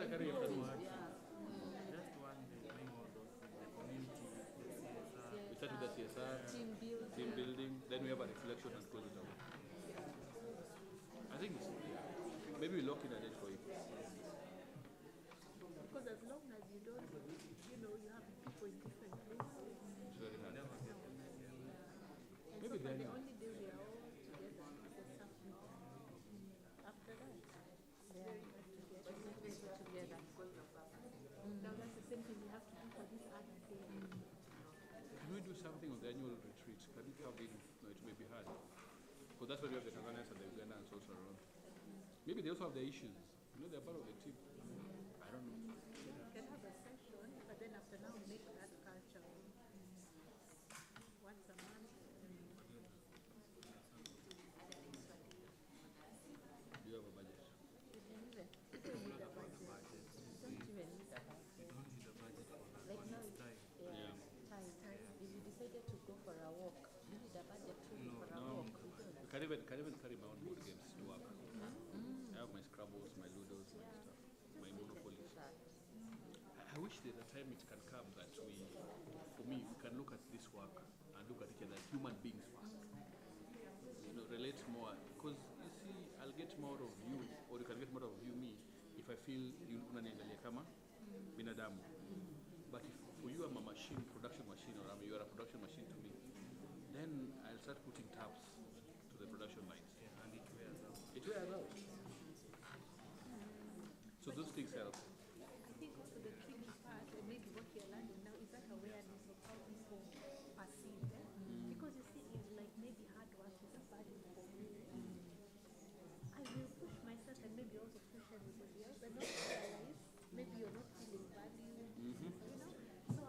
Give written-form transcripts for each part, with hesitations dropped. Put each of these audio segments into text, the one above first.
carry afternoon. Just one day doing all those things, the community, the CSR. We start with the CSR, team building, then we have a reflection and close it out. I think it's, maybe we lock in a date for it. Because as long as you don't, you have people in different places. It's very hard. Never get them together. And Maybe so then- the only day we are all together is the summit. After that, it's very hard to get together. Now that's the same thing we have to do for this other day. Can we do something on the annual retreat? Can we come in? No, it may be hard. Because that's where we have the Tanzanians and the Ugandans also around. Maybe they also have the issues. They're part of the team. I don't know. We can have a session, but then after now make that culture once a month. Do you have a budget? You don't need a budget. We don't need a budget for that. Like One now, is time. Yeah. time. If you decided to go for a walk, you need a budget too for a No. walk. I can't even carry my own board games to work. I have my Scrabbles, my Ludos, my stuff, my Monopolies. I wish there's a time it can come that for me, we can look at this work and look at each other as human beings first. Relate more. Because you see, I'll get more of you, or you can get more of you, me, if I feel unaniangalia kama binadamu. But if for you I'm a machine, production machine, or you are a production machine to me, then I'll start putting tabs to the production lines. Yeah, and it wears out. It wears out. So those things help. I think also the tricky part, and maybe what you're learning now, is that awareness of how people perceive it. Because you see, it's like maybe hard work is a burden for me. I will push myself and maybe also push everybody else, and not realize maybe you're not feeling valued. So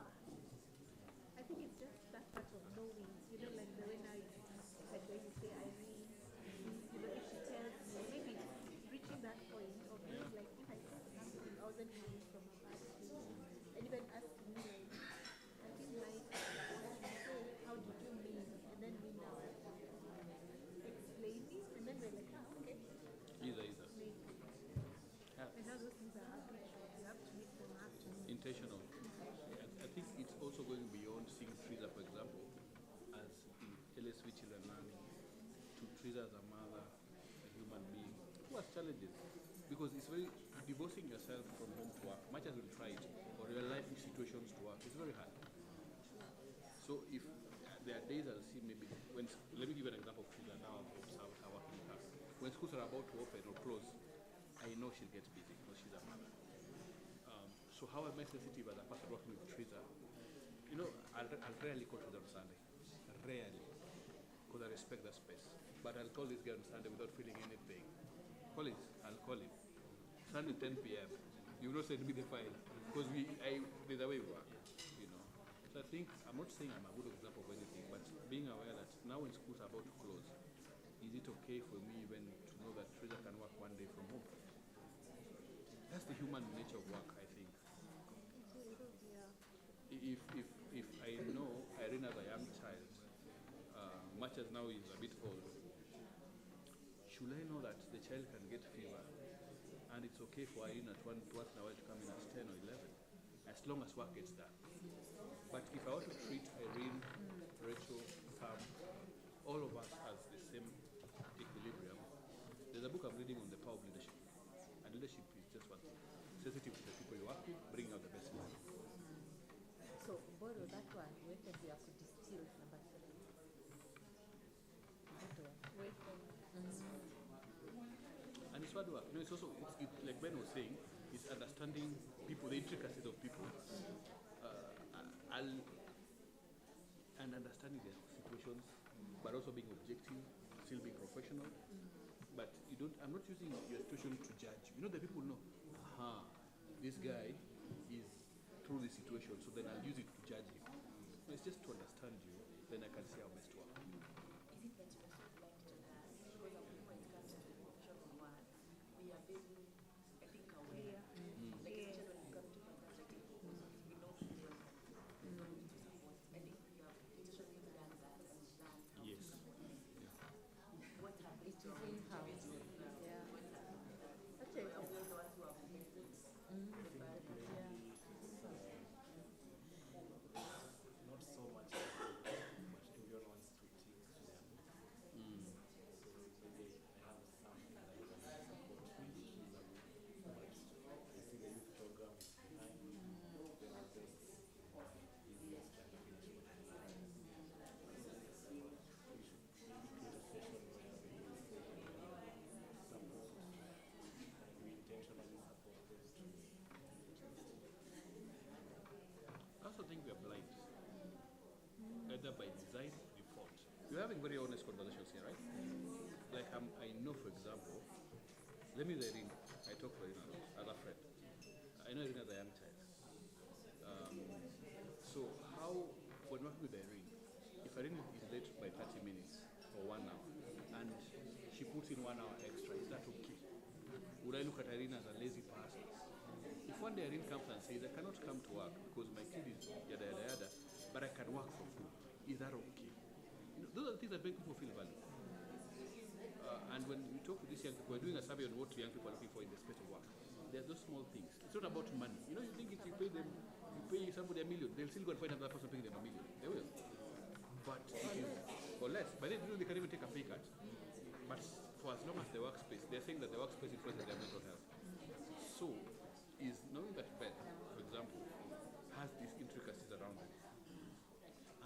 I think it's just that part of knowing, like the way now like when you say Irene, if she tells me, maybe reaching that point of being like, if I said something, I wasn't coming from a bad place, and even asking me like, I didn't like what you said, how did you mean? And then we now explaining, and then we're like, okay. Either. Maybe. Yeah. And now those things are habitual. You have to make them happen. Intentional. I think it's also going beyond seeing Teresa, for example, as in LSV children learning, to Teresa as a mother, a human being, who has challenges. Because it's very, divorcing yourself from home to work, much as we try it, or real life situations to work, it's very hard. So if there are days I'll see maybe, let me give you an example of Teresa now, I've observed her working with her. When schools are about to open or close, I know she'll get busy because she's a mother. So how am I sensitive as a person working with Teresa? I'll rarely call Teresa on Sunday. Rarely. Because I respect that space. But I'll call this guy on Sunday without feeling anything. Collins, I'll call him. Sunday 10 p.m. You will not send me the file. Because there's a way we work. So I think, I'm not saying I'm a good example of anything, but being aware that now when schools are about to close, is it okay for me even to know that Teresa can work one day from home? That's the human nature of work, I think. If I know Irene as a young child, much as now he's a bit old, should I know that the child can get fever and it's okay for Irene at once in a while to come in at 10 or 11, as long as work gets done. But if I were to treat Irene, Rachel, Sam, all of us as the same equilibrium, there's a book I'm reading on the power of leadership. And leadership is just one thing. Sensitive to the people you work with, bringing out the best in them. So borrow that one, wait and you have to distill number 7. Wait for And it's hard work. It's also, like Ben was saying, it's understanding people, the intricacies of people, and understanding their situations, but also being objective, still being professional. But I'm not using your situation to judge. The people know, this guy is through this situation, so then I'll use it to judge him. So it's just to understand you, then I can see our best work. Is it that you also like to learn? Because when it comes to professional work, we are very, I think, aware. Like especially when it comes to consulting, we know people to support. And if you have institutionally done that and learned how Yes. to support them, what happens to in-house. Yeah. what happens? Actually, We are the ones who have made it. think we are blind, either by design or default. We're having very honest conversations here, right? Like I know, for example, let me use Irene. I talk to Irene as a friend. I know Irene as a young child. So how, when working with Irene, if Irene is late by 30 minutes or 1 hour, and she puts in 1 hour extra, is that okay? Would I look at Irene as a lazy person? If one day Irene comes and says, I cannot come to work because my kid is yada yada yada, but I can work for free, is that okay? You know, those are the things that make people feel valued. And when we talk to these young people, we're doing a survey on what young people are looking for in the space of work. There are those small things. It's not about money. You know, you think if you pay them, you pay somebody $1 million, they'll still go and find another person paying them $1 million. They will. But it is, or less. But then, you know, they can even take a pay cut. But for as long as the workspace, they're saying that the workspace influences their mental health. So, is knowing that Ben, for example, has these intricacies around it.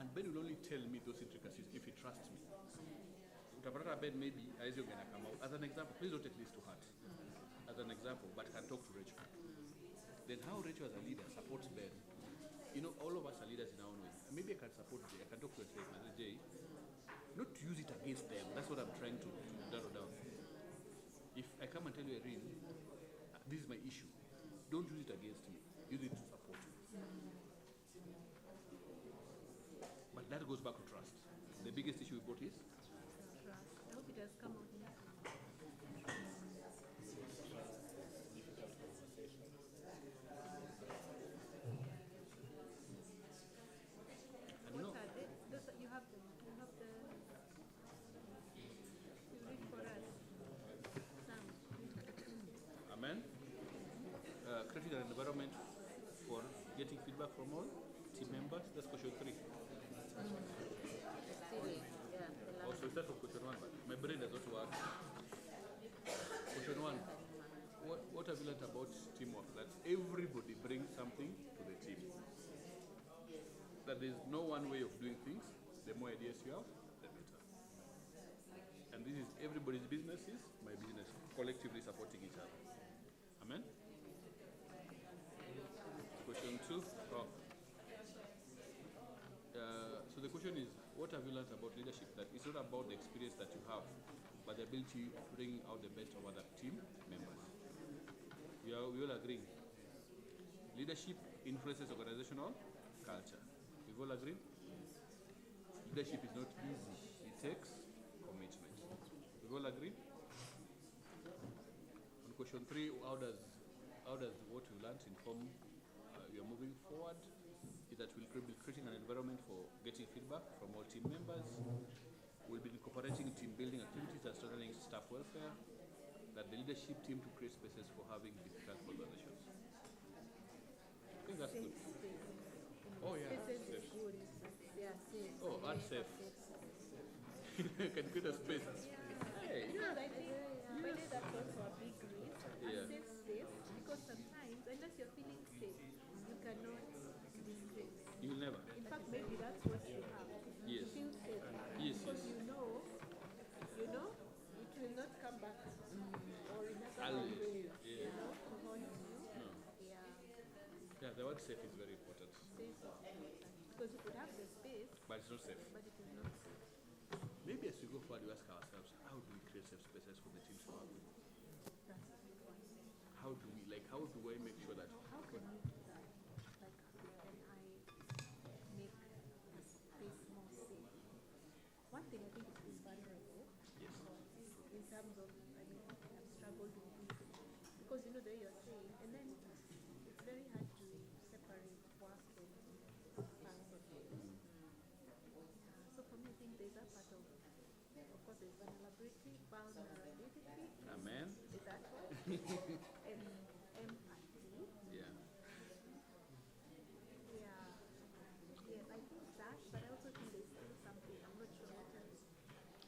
And Ben will only tell me those intricacies if he trusts me. Utapata Ben maybe as you're gonna come out. As an example, please don't take this to heart. As an example, but can talk to Rachel. Then how Rachel as a leader supports Ben. You know, all of us are leaders in our own way. Maybe I can support Jay. I can talk to Jay. Jay, not to use it against them. That's what I'm trying to narrow down. If I come and tell you, Irene, this is my issue, don't use it against me. Use it to support me. But that goes back to trust. The biggest issue we got is Trust. I hope it has come out now. and you know, What are they? Those are, you have them. You have the. You read for us. Sam. amen. Creating an environment for getting feedback from all team members. That's question 3. Also, we start from question 1, but my brain does not work. Question 1. What have you learned about teamwork? That everybody brings something to the team. That there is no one way of doing things. The more ideas you have, the better. And this is everybody's businesses, my business, collectively supporting each other. Amen? Question 2. So the question is, what have you learned about leadership? That it's not about the experience that you have, but the ability to bring out the best of other team members. We all agree. Leadership influences organizational culture. We all agree. Leadership is not easy. It takes commitment. We all agree. On question 3, how does what you learned inform your moving forward? Is that we'll be creating an environment for getting feedback from all team members. We'll be incorporating team building activities and strengthening staff welfare. That the leadership team to create spaces for having difficult conversations. I think that's good. Oh yeah. Spaces Safe. is good. Yeah, safe. Oh, that's safe. Can create a space. Hey, Because I think maybe that's also a big risk. Yeah. A safe space. Because sometimes, unless you're feeling safe, you cannot be safe. you'll never. In fact, maybe that's what you have. Yes. You feel safe. Yes, Because yes. you know, it will not come back. Or in a I'll- certain way, yeah. to haunt you. No. Yeah, Yeah, the word safe is very important, safe is important. Because you could have the space, but it's not safe. but it is not safe. Maybe as we go forward, we ask ourselves, how do we create safe spaces for the teams to work? That's a big one. How do I make sure that How can you do that? Like, how can I make a space more safe? One thing I think is being vulnerable. yes, In terms of, I've struggled with this. Because you know the way you're saying, and then it's very hard to separate work and personal. So for me, I think there's a part of course, there's vulnerability. amen. Is that one? And empathy. Yeah. Yeah. Yes, I think that, but I also think there's still something. I'm not sure what else.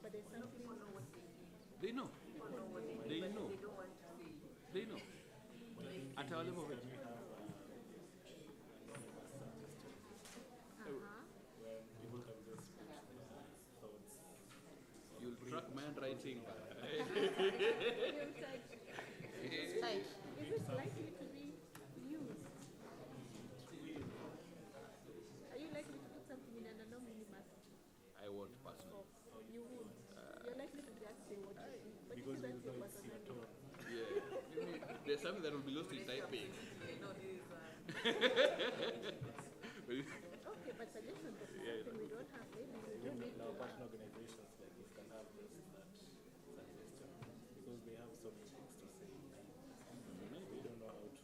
But there's something. People know what they need. They know. People know what they need, They but know. they don't want to say. They know. At our level of education. where people can just put their thoughts. You'll track my handwriting. Is it likely to be used? There's something that will be lost in typing. No, this is Okay, but suggestion box is Yeah, something we don't have. Maybe we don't need Now, to partner organizations like this can have that suggestion because they have so many things to say. They don't know how to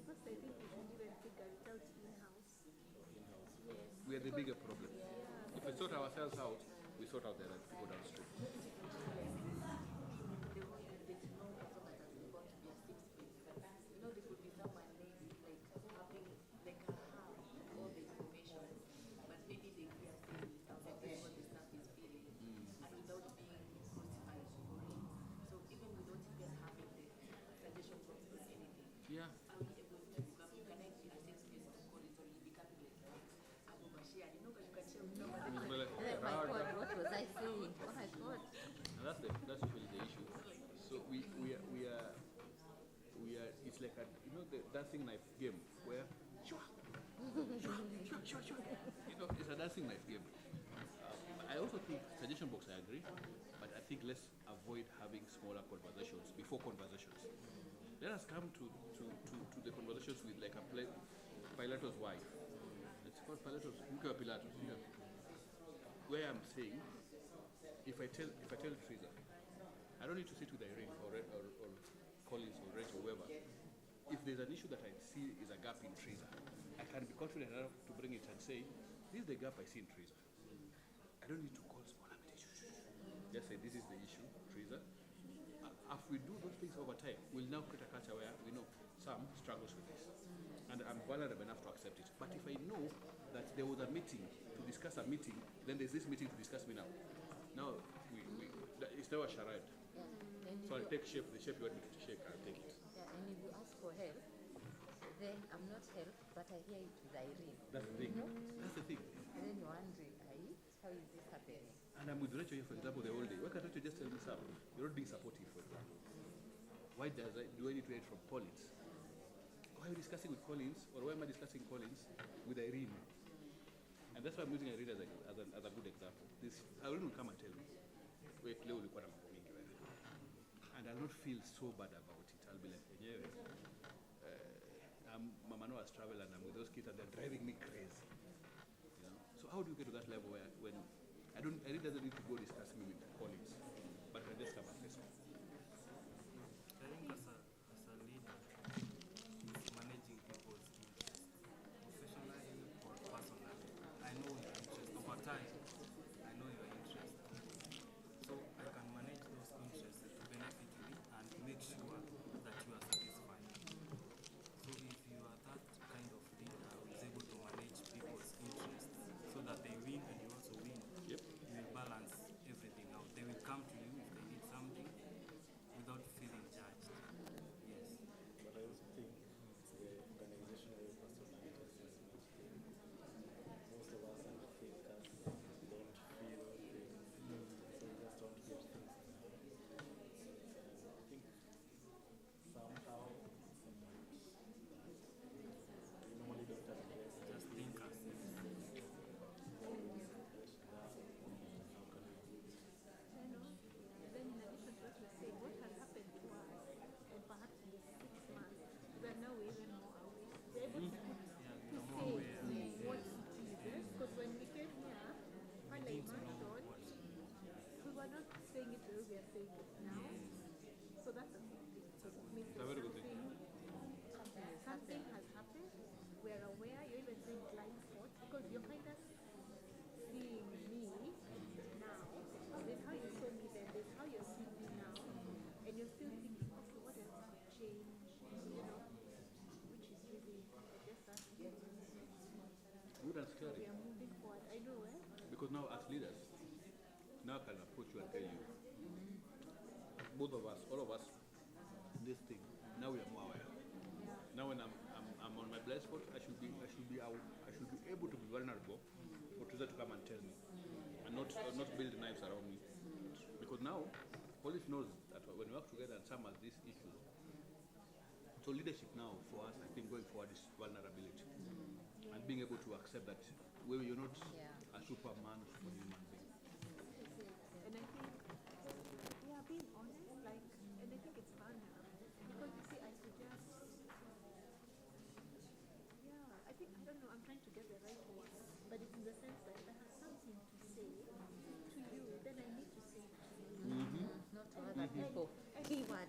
First, I think we should even figure it out in-house. in-house. Yes. We are the bigger problem. Yeah. If we sort ourselves out, we sort out the other people downstream. there could be someone maybe like having like a hub all the information, but maybe they fear saying that this is what the staff is feeling, and without being crucified for it. So even without even having the suggestion box or anything, Yeah. are we able to become, can I be a safe space to call it, or you becoming like Abu Bashir? You know, because you can share with nobody. It's like, Oh my God, what was I saying? Oh my God. and that's usually the issue. So we are it's like a, you know, the dancing knife game where shua, shua, shua. You know, it's a dancing knife game. I also think suggestion box, I agree, but I think let's avoid having smaller conversations before conversations. Let us come to the conversations with like a Pilatus wife. It's called Pilatus, Pilatus, yeah. Where I'm saying, if I tell Teresa, I don't need to sit with Irene or Collins or Rachel or whoever. If there's an issue that I see is a gap in Teresa, I can be confident enough to bring it and say, this is the gap I see in Teresa. I don't need to call smaller meetings. Just say, this is the issue, Teresa. If we do those things over time, we'll now create a culture where we know some struggles with this. And I'm vulnerable enough to accept it. But if I know that there was a meeting to discuss a meeting, then there's this meeting to discuss me now. Now, it's now a charade. Yeah. And So I'll if take shape, the shape you want me to shake, I'll take it. yeah, and if you ask for help, then I'm not helped, but I hear it with Irene. That's the thing. That's the thing. And then you're wondering, how is this happening? And I'm with Rachel here, for example, the whole day. Why can't Rachel just tell me something? You're not being supportive, for example. Why do I need to hear it from Collins? Why are you discussing with Collins, or why am I discussing Collins with Irene? And that's why I'm using Irene as a good example. Irene will come and tell me, wait, leo ulikuwa na mambo mingi wewe. And I'll not feel so bad about it. I'll be like, yeah, Mama Noah's travel and I'm with those kids and they're driving me crazy. You know? So how do you get to that level where when Irene doesn't need to go discuss me with Collins, but I just have a face off. I think as a leader, it's managing people's interests, professionally or personally. I know your interest over time. I know your interest, so I can manage those interests to benefit you and make sure that you are satisfied. So if you are that kind of leader who is able to manage people's interests so that they win and you also win, Yep. you will balance everything out. They will come to you if they need something without feeling judged. Yes. But I also think it's the organizational personality assessment thing. Most of us are thinkers, don't feel things, so we just don't get things done. And I think somehow it's about that. We normally don't address Just thinkers. what we get done and how can we do it. And then in addition to what you're saying, what has happened to us, and perhaps in the 6 months, where now we're even more aware. We're able to say what it is. Because when we came here, when I mentioned, we were not saying it the way we are saying it now. So that's a good thing. So it means It's a very good thing. something has happened. We're aware. You're even saying blind spots because you're kind of seeing me now. There's how you saw me then. There's how you're seeing me now, and you're still thinking, okay, what else could change? You know, which is really, I guess that's good. Good and So scary. we are moving forward. I know, eh? Because now as leaders, now I can approach you and tell you, both of us, all of us, this thing, now we are more aware. Now when I'm on my blind spot, I should be able to be vulnerable for Teresa to come and tell me, and not build knives around me. Because now, police knows that when we work together and some has this issue. So leadership now for us, I think going forward is vulnerability, and being able to accept that where you're not a superman for human being. And I think we are being honest, like, and I think it's vulnerable because you see, I could the sense that I have something to say to you, then I need to say it to you. Not to other people. Keyword.